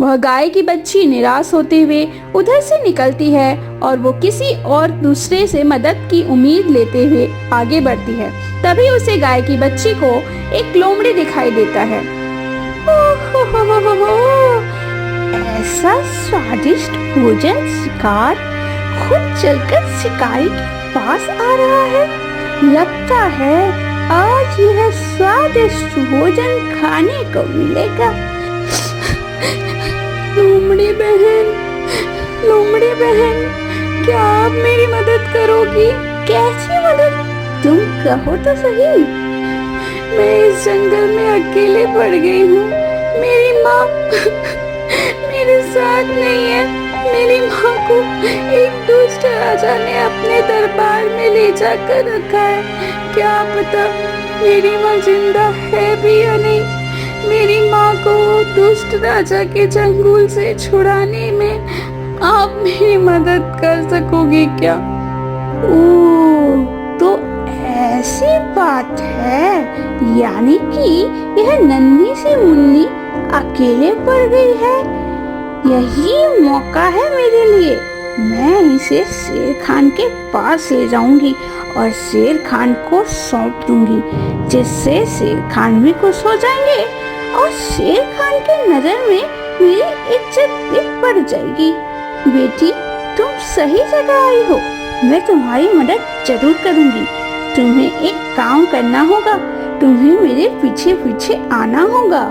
वह गाय की बच्ची निराश होते हुए उधर से निकलती है और वो किसी और दूसरे से मदद की उम्मीद लेते हुए आगे बढ़ती है। तभी उसे गाय की बच्ची को एक लोमड़ी दिखाई देता है। ओहो, ऐसा स्वादिष्ट भोजन शिकार खुद चलकर शिकारी के पास आ रहा है। लगता है आज यह स्वादिष्ट भोजन खाने को मिलेगा। लोमड़ी बहन, क्या आप मेरी मदद करोगी? कैसी मदद? तुम कहो तो सही। मैं इस जंगल में अकेले पड़ गई हूँ। मेरी माँ मेरे साथ नहीं है। मेरी माँ को एक दुष्ट राजा ने अपने दरबार में ले जाकर रखा है। क्या पता मेरी माँ जिंदा है भी या नहीं। मेरी माँ को दुष्ट राजा के चंगुल से छुड़ाने में आप मेरी मदद कर सकोगी क्या? ओह, तो ऐसी बात है। यानी कि यह नन्ही सी मुन्नी अकेले पड़ गई है। यही मौका है मेरे लिए। मैं इसे शेर खान के पास ले जाऊंगी और शेर खान को सौंप दूंगी, जिससे शेर खान भी खुश हो जाएंगे और शेर खान की नजर में मेरी इज्जत भी बढ़ जाएगी। बेटी, तुम सही जगह आई हो। मैं तुम्हारी मदद जरूर करूंगी। तुम्हें एक काम करना होगा। तुम्हें मेरे पीछे पीछे आना होगा।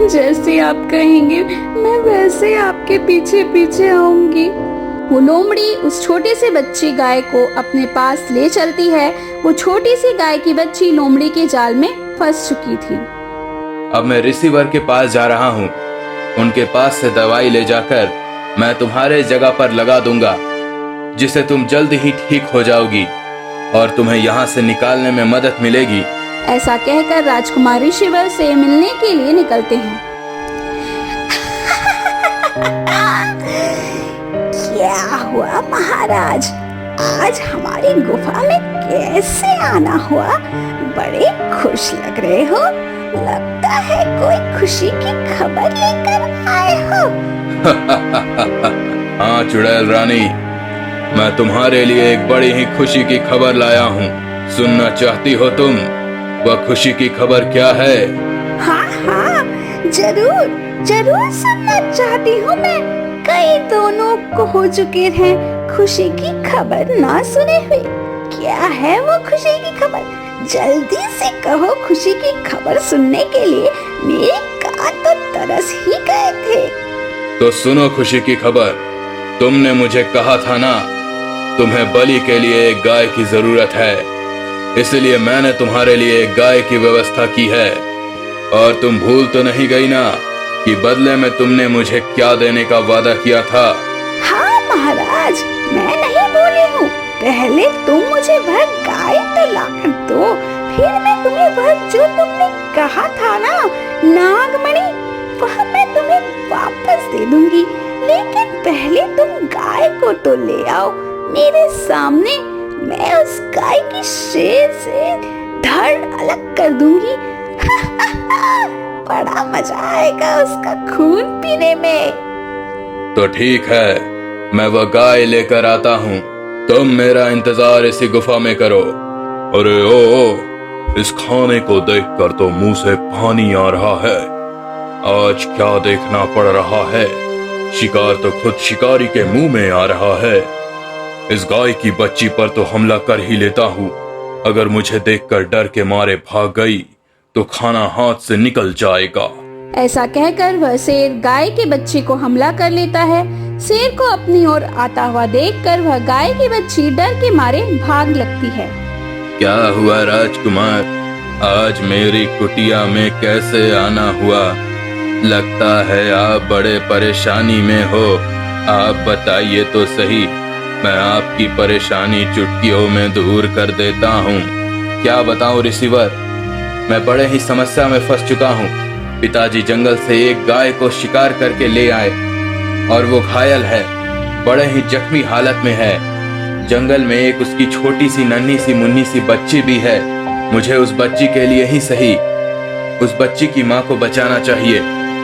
जैसे आप कहेंगे मैं वैसे आपके पीछे पीछे आऊंगी। वो लोमड़ी उस छोटे से बच्ची गाय को अपने पास ले चलती है। वो छोटी सी गाय की बच्ची लोमड़ी के जाल में फंस चुकी थी। अब मैं रिसीवर के पास जा रहा हूँ। उनके पास से दवाई ले जाकर मैं तुम्हारे जगह पर लगा दूंगा, जिससे तुम जल्द ही ठीक हो जाओगी और तुम्हें यहाँ से निकालने में मदद मिलेगी। ऐसा कहकर राजकुमार रिसीवर से मिलने के लिए निकलते हैं। क्या हुआ महाराज? आज हमारी गुफा में कैसे आना हुआ? बड़े खुश लग रहे हो। लगता है कोई खुशी की खबर लेकर आए हो। हाँ चुड़ैल रानी, मैं तुम्हारे लिए एक बड़ी ही खुशी की खबर लाया हूँ। सुनना चाहती हो तुम? वह खुशी की खबर क्या है? हाँ, जरूर सुनना चाहती हूँ मैं। कई दोनों को हो चुके हैं खुशी की खबर ना सुने हुए। क्या है वो खुशी की खबर? जल्दी से कहो। खुशी की खबर सुनने के लिए मेरे कान तो तरस ही गए थे। तो सुनो खुशी की खबर। तुमने मुझे कहा था ना, तुम्हें बलि के लिए एक गाय की जरूरत है, इसलिए मैंने तुम्हारे लिए एक गाय की व्यवस्था की है। और तुम भूल तो नहीं गई ना कि बदले में तुमने मुझे क्या देने का वादा किया था? हाँ महाराज, मैं नहीं भूली हूँ। पहले तुम मुझे वह गाय तो लाकर दो, फिर मैं तुम्हें वह जो तुमने कहा था ना नागमणि, वह मैं तुम्हें वापस दे दूंगी। लेकिन पहले तुम गाय को तो ले आओ मेरे सामने। मैं उस गाय की शेर से धड़ अलग कर दूंगी। बड़ा मजा आएगा उसका खून पीने में। तो ठीक है, मैं वह गाय लेकर आता हूँ। तुम मेरा इंतजार इसी गुफा में करो। अरे ओ, इस खाने को देखकर तो मुंह से पानी आ रहा है। आज क्या देखना पड़ रहा है? शिकार तो खुद शिकारी के मुंह में आ रहा है। इस गाय की बच्ची पर तो हमला कर ही लेता हूँ। अगर मुझे देखकर डर के मारे भाग गई तो खाना हाथ से निकल जाएगा। ऐसा कहकर वह शेर गाय के बच्चे को हमला कर लेता है। शेर को अपनी ओर आता हुआ देखकर वह गाय की बच्ची डर के मारे भाग लगती है। क्या हुआ राजकुमार? आज मेरी कुटिया में कैसे आना हुआ? लगता है आप बड़े परेशानी में हो। आप बताइए तो सही, मैं आपकी परेशानी चुटकियों में दूर कर देता हूँ। क्या बताऊँ रिसीवर, मैं बड़े ही समस्या में फंस चुका हूँ। पिताजी जंगल से एक गाय को शिकार करके ले आए और वो घायल है, बड़े ही जख्मी हालत में है। जंगल में एक उसकी छोटी सी नन्ही सी मुन्नी सी बच्ची भी है। मुझे उस बच्ची के लिए ही सही, उस बच्ची की माँ को बचाना चाहिए।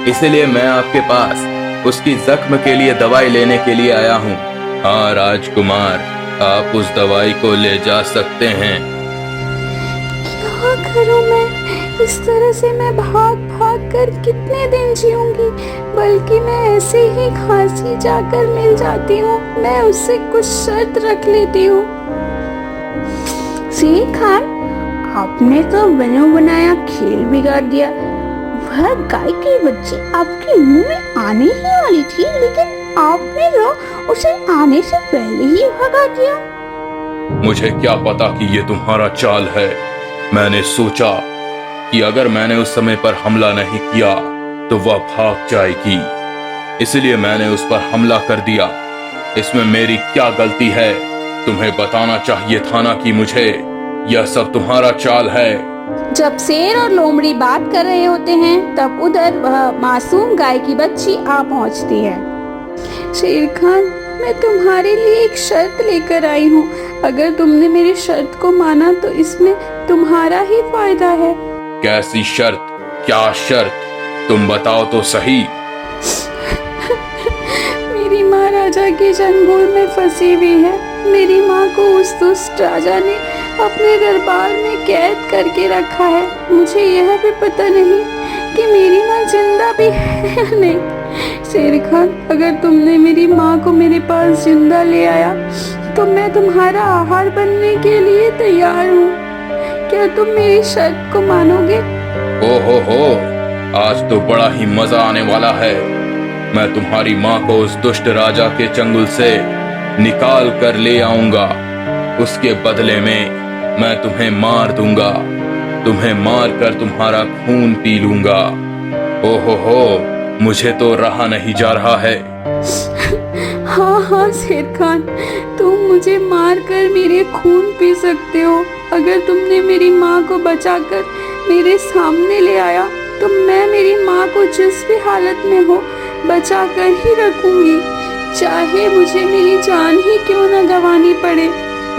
इसलिए मैं आपके पास उसकी जख्म के लिए दवाई लेने के लिए आया हूँ। हाँ राजकुमार, आप उस दवाई को ले जा सकते हैं। क्या करूं मैं? इस तरह से मैं भाग भाग कर कितने दिन जीऊंगी? बल्कि मैं ऐसे ही खांसी जाकर मिल जाती हूँ। मैं उससे कुछ शर्त रख लेती हूँ। शेर खान, आपने तो बनो बनाया खेल बिगाड़ दिया। वह गाय के बच्चे आपके मुंह में आने ही वाली थी, लेकिन आपने तो उसे आने से पहले ही भगा दिया। मुझे क्या पता कि ये तुम्हारा चाल है। मैंने सोचा कि अगर मैंने उस समय पर हमला नहीं किया तो वह भाग जाएगी, इसलिए मैंने उस पर हमला कर दिया। इसमें मेरी क्या गलती है? तुम्हें बताना चाहिए था ना कि मुझे यह सब तुम्हारा चाल है। जब शेर और लोमड़ी बात कर रहे होते हैं तब उधर वह मासूम गाय की बच्ची आ पहुंचती है। शेर खान, मैं तुम्हारे लिए एक शर्त लेकर आई हूँ। अगर तुमने मेरी शर्त को माना तो इसमें तुम्हारा ही फायदा है। कैसी शर्त? क्या शर्त? तुम बताओ तो सही। मेरी माँ राजा के चंगुल में फंसी हुई है। मेरी माँ को उस दुष्ट राजा ने अपने दरबार में कैद करके रखा है। मुझे यह भी पता नहीं कि मेरी माँ जिंदा भी है या नहीं। शेर खान, अगर तुमने मेरी माँ को मेरे पास जिंदा ले आया तो मैं तुम्हारा आहार बनने के लिए तैयार हूँ। क्या तुम मेरी शर्त को मानोगे? हो, आज तो बड़ा ही मजा आने वाला है। मैं तुम्हारी माँ को उस दुष्ट राजा के चंगुल से निकाल कर ले आऊंगा। उसके बदले में मैं तुम्हें मार दूंगा। तुम्हें मार कर तुम्हारा खून पी लूंगा। हो, मुझे तो रहा नहीं जा रहा है। हाँ शेर खान, तुम मुझे मार कर मेरे खून पी सकते हो। अगर तुमने मेरी माँ को बचाकर मेरे सामने ले आया तो मैं मेरी माँ को जिस भी हालत में हो बचा कर ही रखूंगी, चाहे मुझे मेरी जान ही क्यों न गंवानी पड़े।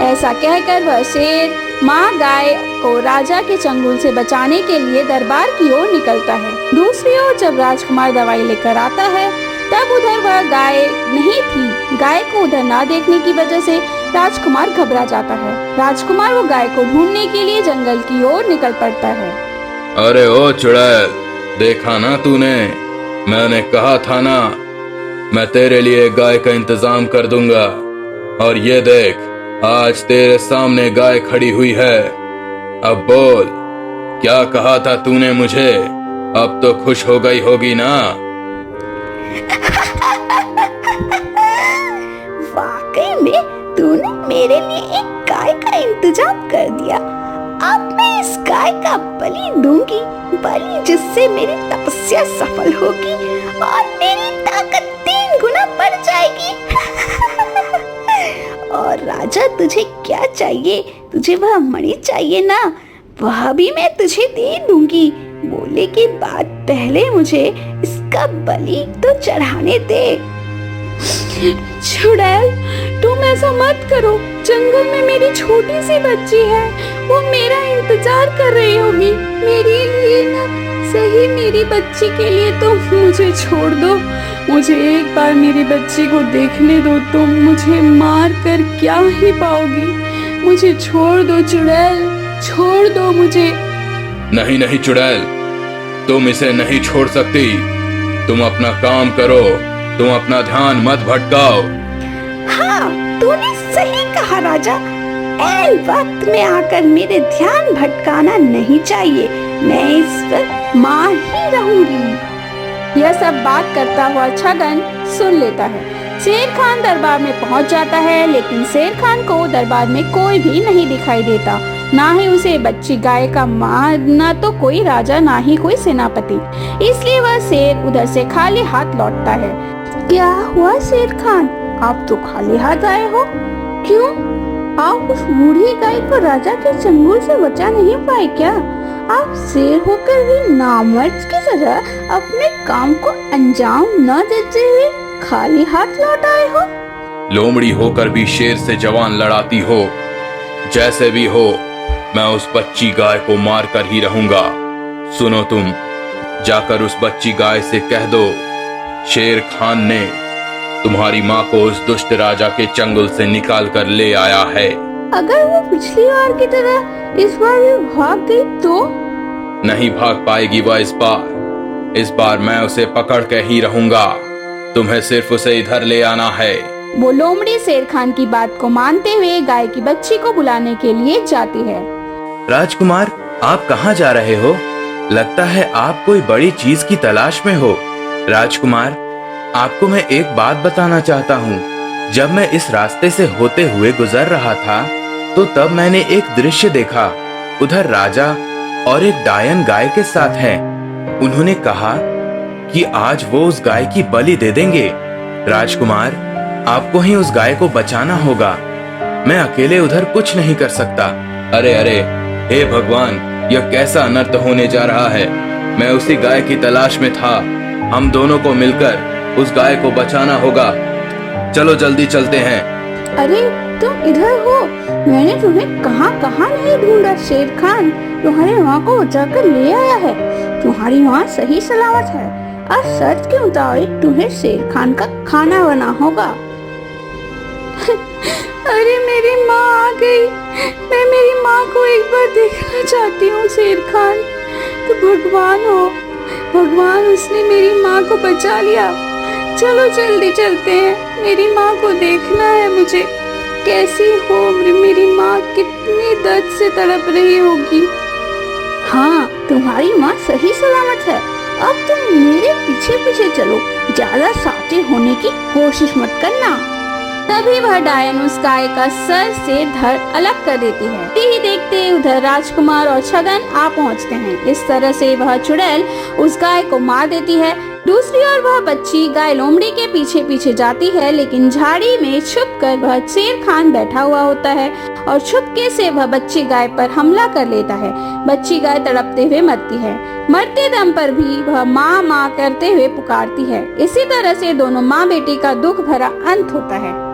ऐसा कहकर वह शेर माँ गाय को राजा के चंगुल से बचाने के लिए दरबार की ओर निकलता है। दूसरी ओर जब राजकुमार दवाई लेकर आता है तब उधर वह गाय नहीं थी। गाय को उधर ना देखने की वजह से राजकुमार घबरा जाता है। राजकुमार वो गाय को ढूंढने के लिए जंगल की ओर निकल पड़ता है। अरे ओ चुड़ैल, देखा ना तूने? मैंने कहा था ना, मैं तेरे लिए गाय का इंतजाम कर दूंगा। और ये देख, आज तेरे सामने गाय खड़ी हुई है। अब बोल, क्या कहा था तूने मुझे? अब तो खुश हो गई होगी ना? वाकई में तूने मेरे लिए एक गाय का इंतजाम कर दिया। अब मैं इस गाय का बलि दूंगी, बलि जिससे मेरी तपस्या सफल होगी और मेरी ताकत 3 गुना बढ़ जाएगी। और राजा, तुझे क्या चाहिए? तुझे वह मणि चाहिए ना? वह भी मैं तुझे दे दूंगी। बोले के बाद पहले मुझे इसका बलि तो चढ़ाने दे। चुड़ैल, तुम ऐसा मत करो। जंगल में मेरी छोटी सी बच्ची है, वो मेरा इंतजार कर रही होगी। मेरे लिए ना सही, मेरी बच्ची के लिए तो मुझे छोड़ दो। मुझे एक बार मेरी बच्ची को देखने दो। तुम मुझे मार कर क्या ही पाओगी? मुझे छोड़ दो चुड़ैल, छोड़ दो मुझे। नहीं चुड़ैल, तुम इसे नहीं छोड़ सकती। तुम अपना काम करो, तुम अपना ध्यान मत भटकाओ। हाँ, तूने सही कहा राजा। ऐन वक्त में आकर मेरे ध्यान भटकाना नहीं चाहिए। मैं इस पर मार ही रहूंगी। यह सब बात करता हुआ छगन सुन लेता है। शेर खान दरबार में पहुंच जाता है, लेकिन शेर खान को दरबार में कोई भी नहीं दिखाई देता। ना ही उसे बच्ची गाय का माँ, ना तो कोई राजा, ना ही कोई सेनापति। इसलिए वह शेर उधर से खाली हाथ लौटता है। क्या हुआ शेर खान, आप तो खाली हाथ आए हो? क्यों? आप उस बूढ़ी गाय को राजा के चंगुल से बचा नहीं पाए क्या? आप शेर होकर भी नामर्द की तरह अपने काम को अंजाम न देते हुए खाली हाथ लौट आए हो? लोमड़ी होकर भी शेर से जवान लड़ाती हो। जैसे भी हो, मैं उस बच्ची गाय को मार कर ही रहूंगा। सुनो तुम, जाकर उस बच्ची गाय से कह दो, शेर खान ने तुम्हारी माँ को उस दुष्ट राजा के चंगुल से निकाल कर ले आया है। अगर वो पिछली बार की तरह इस बार भी भाग गई तो? नहीं भाग पाएगी वह इस बार मैं उसे पकड़ के ही रहूंगा। तुम्हें सिर्फ उसे इधर ले आना है। वो लोमड़ी शेर खान की बात को मानते हुए गाय की बच्ची को बुलाने के लिए जाती है। राजकुमार, आप कहाँ जा रहे हो? लगता है आप कोई बड़ी चीज की तलाश में हो। राजकुमार, आपको मैं एक बात बताना चाहता हूँ। जब मैं इस रास्ते से होते हुए गुजर रहा था तो तब मैंने एक दृश्य देखा। उधर राजा और एक डायन गाय के साथ हैं। उन्होंने कहा कि आज वो उस गाय की बलि दे देंगे। राजकुमार, आपको ही उस गाय को बचाना होगा। मैं अकेले उधर कुछ नहीं कर सकता। अरे अरे, हे भगवान, यह कैसा अनर्थ होने जा रहा है। मैं उसी गाय की तलाश में था। हम दोनों को मिलकर उस गाय को बचाना होगा। चलो जल्दी चलते हैं। अरे तुम इधर हो? मैंने तुम्हें कहाँ कहाँ नहीं ढूंढा। शेर खान तुम्हारी माँ को बचाकर ले आया है। तुम्हारी माँ सही सलामत है और शर्त के मुताबिक तुम्हें शेर खान का खाना बना होगा। अरे मेरी माँ आ गई। मैं मेरी माँ को एक बार देखना चाहती हूँ। शेर खान तो भगवान हो। भगवान, उसने मेरी माँ को बचा लिया। चलो जल्दी चलते हैं। मेरी माँ को देखना है मुझे। कैसी हो मेरी माँ? कितनी दर्द से तड़प रही होगी। हाँ, तुम्हारी माँ सही सलामत है। अब तुम मेरे पीछे पीछे चलो। ज्यादा साथे होने की कोशिश मत करना। तभी वह डायन उस गाय का सर से धड़ अलग कर देती है। ही देखते उधर राजकुमार और छगन आ पहुंचते हैं। इस तरह से वह चुड़ैल उस गाय को मार देती है। दूसरी ओर वह बच्ची गाय लोमड़ी के पीछे पीछे जाती है, लेकिन झाड़ी में छुपकर वह शेर खान बैठा हुआ होता है और छुपके से वह बच्ची गाय पर हमला कर लेता है। बच्ची गाय तड़पते हुए मरती है। मरते दम पर भी वह माँ माँ करते हुए पुकारती है। इसी तरह से दोनों माँ बेटी का दुख भरा अंत होता है।